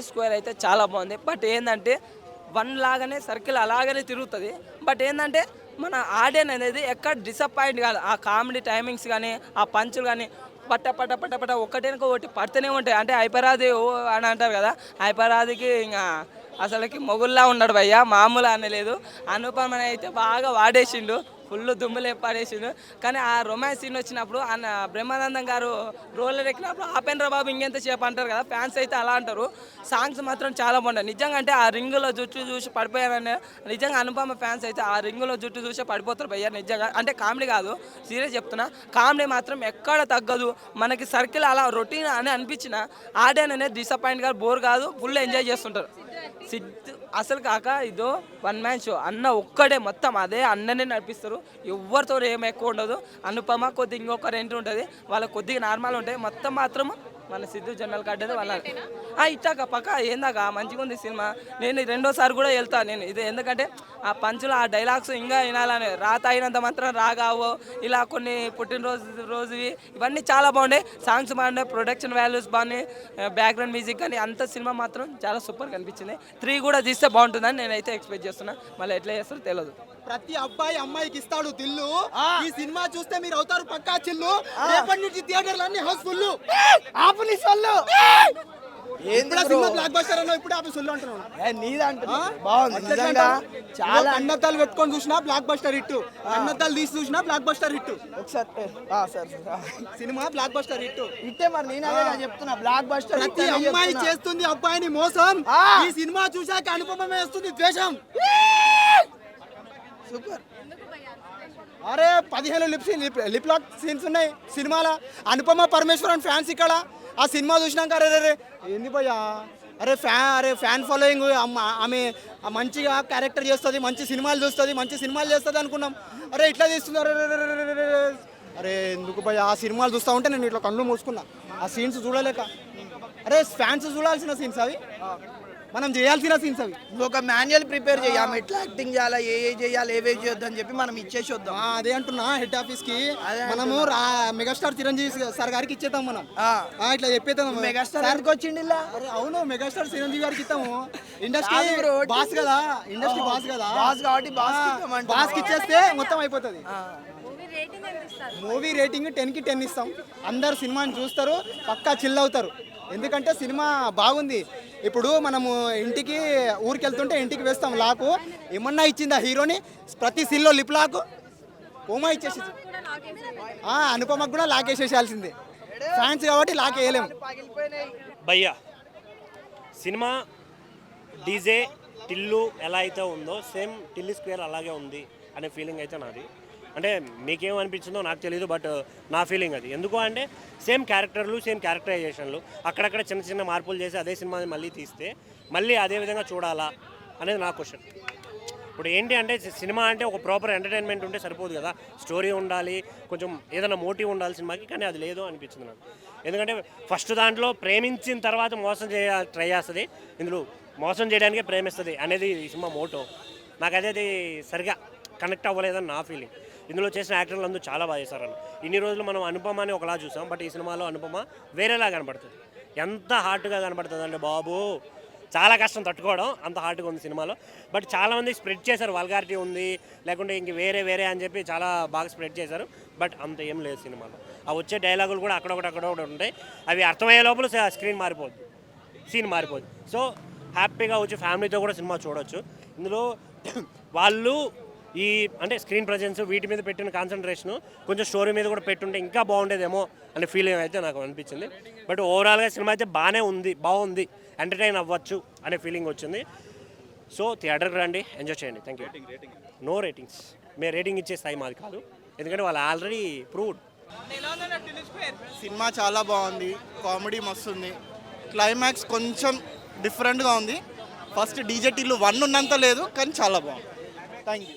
Square అయితే చాలా బాగుంది. బట్ ఏంటంటే వన్ లాగానే సర్కిల్ అలాగనే తిరుగుతుంది. బట్ ఏంటంటే మన ఆడియన్ అనేది ఎక్కడ డిసప్పాయింట్ కాదు. ఆ కామెడీ టైమింగ్స్ కానీ ఆ పంచులు కానీ పట్ట పట్ట పట్ట పట్ట ఒకటేనుకో ఒకటి పడుతూనే ఉంటాయి. అంటే హైపరాది ఓ అని అంటారు కదా, హైపరాదికి ఇంకా అసలుకి మొగుల్లా ఉన్నాడు భయ్య, మామూలు అనలేదు. అనుపమని అయితే బాగా వాడేసిండు, ఫుల్ దుమ్ములు పాడేసిండు. కానీ ఆ రొమాన్స్ సీన్ వచ్చినప్పుడు అన్న బ్రహ్మానందం గారు రోలర్ ఎక్కినప్పుడు ఆపేంద్ర బాబు ఇంకెంతసేపు అంటారు కదా, ఫ్యాన్స్ అయితే అలా అంటారు. సాంగ్స్ మాత్రం చాలా బాగుంటాయి నిజంగా. అంటే ఆ రింగులో జుట్టు చూసి పడిపోయారని నిజంగా అనుపమ ఫ్యాన్స్ అయితే ఆ రింగులో జుట్టు చూసి పడిపోతారు భయ్య నిజంగా. అంటే కామెడీ కాదు, సీరియస్ చెప్తున్నా, కామెడీ మాత్రం ఎక్కడ తగ్గదు. మనకి సర్కిల్ అలా రొటీన్ అని అనిపించిన ఆడియన్ అనేది డిసప్పాయింట్ కాదు, బోర్ కాదు, ఫుల్ ఎంజాయ్ చేస్తుంటారు. సిద్ధు అసలు కాక ఇదో వన్ మ్యాన్ షో, అన్న ఒక్కడే మొత్తం అదే అన్ననే నడిపిస్తారు. ఎవరితో ఏం ఎక్కువ ఉండదు. అనుపమ కొద్దిగా ఇంకొకరు ఏంటి ఉంటుంది, వాళ్ళకి కొద్దిగా నార్మల్ ఉంటాయి. మొత్తం మాత్రం మన సిద్ధు జనరల్ కట్టేది వాళ్ళ ఇట్టాక పక్క ఏందాక మంచిగా ఉంది సినిమా. నేను రెండోసారి కూడా వెళ్తాను నేను ఇది, ఎందుకంటే ఆ పంచులు ఆ డైలాగ్స్ ఇంకా వినాలని, రాత అయినంత మాత్రం రాగావో ఇలా కొన్ని రోజువి ఇవన్నీ చాలా బాగున్నాయి. సాంగ్స్ బాగున్నాయి, ప్రొడక్షన్ వాల్యూస్ బాగున్నాయి, బ్యాక్గ్రౌండ్ మ్యూజిక్ కానీ అంత సినిమా మాత్రం చాలా సూపర్ కనిపించింది. 3 కూడా తీస్తే బాగుంటుందని నేనైతే ఎక్స్పెక్ట్ చేస్తున్నా. మళ్ళీ ఎట్లా చేస్తారో తెలియదు. ప్రతి అబ్బాయి అమ్మాయికి ఇస్తాడు దిల్లు. ఈ సినిమా చూస్తే మీరు అవుతారు పక్కా చిల్లు. రేపటి నుంచి థియేటర్లు అన్ని హౌస్ఫుల్. ఆపుని సొల్లు బ్లాక్ బస్టర్ అన్న ఇప్పుడు ఆపి సొల్లు అంటున్నాను. బాగుంది నిజంగా. చాలా కన్నద్దాలు పెట్టుకొని చూసినా బ్లాక్ బస్టర్ హిట్, కన్నద్దాలు తీసి చూసినా బ్లాక్ బస్టర్ హిట్. ఒకసారి సినిమా బ్లాక్ బస్టర్ హిట్ హిట్టే. మరి నేను అదే చెప్తున్నా, బ్లాక్ బస్టర్. ప్రతి అమ్మాయి చేస్తుంది అబ్బాయిని మోసం. ఈ సినిమా చూసాక అనుపమ వేస్తుంది ద్వేషం. సూపర్. అరే 15 లిప్ లాక్ సీన్స్ ఉన్నాయి సినిమాలో. అనుపమ పరమేశ్వరన్ ఫ్యాన్స్ ఇక్కడ ఆ సినిమా చూసినాక అరే రే ఏంది భయ్యా, అరే ఫ్యాన్ ఫాలోయింగ్, ఆమె మంచిగా క్యారెక్టర్ చేస్తుంది, మంచి సినిమాలు చూస్తుంది, మంచి సినిమాలు చేస్తుంది అనుకున్నాం. అరే ఇట్లా తీస్తున్నారు. అరే ఎందుకు భయ్యా, ఆ సినిమాలు చూస్తూ ఉంటే నేను ఇట్లా కళ్ళు మూసుకున్నా, ఆ సీన్స్ చూడలేక. అరే ఫ్యాన్స్ చూడాల్సిన సీన్స్ అవి, మనం చేయాల్సిన సీన్స్ అవి. ఒక మాన్యువల్ ప్రిపేర్ చేయాలి, ఎట్లా యాక్టింగ్ చేయాలి, ఏ చేయాలి, ఏవే చేయొద్దు అని చెప్పి మనం ఇచ్చేసి వద్దాం. అదే అంటున్నా, హెడ్ ఆఫీస్ కి మనము మెగాస్టార్ చిరంజీవి సార్ గారికి ఇచ్చేద్దాం మనం. ఇట్లా చెప్పేద్దాం. మెగాస్టార్ ఎందుకు వచ్చిండి ఇలా? అవును, మెగాస్టార్ చిరంజీవి గారికి ఇస్తాము. ఇండస్ట్రీ బాస్ కదా, ఇండస్ట్రీ బాస్ కదా, బాస్ కాబట్టి బాస్ కి ఇచ్చేస్తే మొత్తం అయిపోతుంది. మూవీ రేటింగ్ 10కి 10 ఇస్తాం. అందరు సినిమాని చూస్తారు, పక్కా చిల్ అవుతారు. ఎందుకంటే సినిమా బాగుంది. ఇప్పుడు మనము ఇంటికి ఊరికి వెళ్తుంటే ఇంటికి వేస్తాం లాకు, ఏమన్నా ఇచ్చిందా హీరోని? ప్రతి సీన్లో లిప్ లాక్ ఓమా ఇచ్చేసి, అనుపమకు కూడా లాక్ వేసేసాల్సిందే. ఫ్యాన్స్ కాబట్టి లాక్ వేయలేము భయ్యా. సినిమా డీజే టిల్లు ఎలా అయితే ఉందో సేమ్ టిల్లు స్క్వేర్ అలాగే ఉంది అనే ఫీలింగ్ అయితే నాది. అంటే మీకేమనిపించిందో నాకు తెలియదు, బట్ నా ఫీలింగ్ అది. ఎందుకు అంటే సేమ్ క్యారెక్టర్లు, సేమ్ క్యారెక్టరైజేషన్లు, అక్కడక్కడ చిన్న చిన్న మార్పులు చేసి అదే సినిమాని మళ్ళీ తీస్తే మళ్ళీ అదే విధంగా చూడాలా అనేది నా క్వశ్చన్. ఇప్పుడు ఏంటి అంటే సినిమా అంటే ఒక ప్రాపర్ ఎంటర్టైన్మెంట్ ఉంటే సరిపోదు కదా, స్టోరీ ఉండాలి, కొంచెం ఏదైనా మోటివ్ ఉండాలి సినిమాకి. కానీ అది లేదు అనిపించింది నాకు. ఎందుకంటే ఫస్ట్ దాంట్లో ప్రేమించిన తర్వాత మోసం ట్రై చేస్తుంది, ఇందులో మోసం చేయడానికే ప్రేమిస్తుంది అనేది ఈ సినిమా మోటో. నాకు అదే సరిగా కనెక్ట్ అవ్వలేదని నా ఫీలింగ్. ఇందులో చేసిన యాక్టర్లు అందరూ చాలా బాగా చేశారని. ఇన్ని రోజులు మనం అనుపమని ఒకలా చూసాం, బట్ ఈ సినిమాలో అనుపమ వేరేలా కనపడుతుంది. ఎంత హార్ట్గా కనపడుతుంది అంటే బాబు, చాలా కష్టం తట్టుకోవడం, అంత హార్ట్గా ఉంది సినిమాలో. బట్ చాలామంది స్ప్రెడ్ చేశారు, వల్గారిటీ ఉంది లేకుంటే ఇంక వేరే అని చెప్పి చాలా బాగా స్ప్రెడ్ చేశారు. బట్ అంత ఏం లేదు సినిమాలో. ఆ వచ్చే డైలాగులు కూడా అక్కడొకటి ఉంటాయి, అవి అర్థమయ్యే లోపల స్క్రీన్ మారిపోద్ది, సీన్ మారిపోద్ది. సో హ్యాపీగా వచ్చి ఫ్యామిలీతో కూడా సినిమా చూడవచ్చు. ఇందులో వాళ్ళు ఈ అంటే స్క్రీన్ ప్రజెన్స్ వీటి మీద పెట్టిన కాన్సన్ట్రేషను కొంచెం స్టోరీ మీద కూడా పెట్టుంటే ఇంకా బాగుండేదేమో అనే ఫీలింగ్ అయితే నాకు అనిపించింది. బట్ ఓవరాల్గా సినిమా అయితే బాగుంది, ఎంటర్టైన్ అవ్వచ్చు అనే ఫీలింగ్ వచ్చింది. సో థియేటర్కి రండి, ఎంజాయ్ చేయండి. Thank you. నో రేటింగ్స్, మేము రేటింగ్ ఇచ్చే స్థాయి మాది కాదు, ఎందుకంటే వాళ్ళు ఆల్రెడీ ప్రూవ్డ్. సినిమా చాలా బాగుంది, కామెడీ మస్తు ఉంది, క్లైమాక్స్ కొంచెం డిఫరెంట్గా ఉంది. ఫస్ట్ డీజే టిల్లు 1 ఉన్నంత లేదు, కానీ చాలా బాగుంది. Thank you.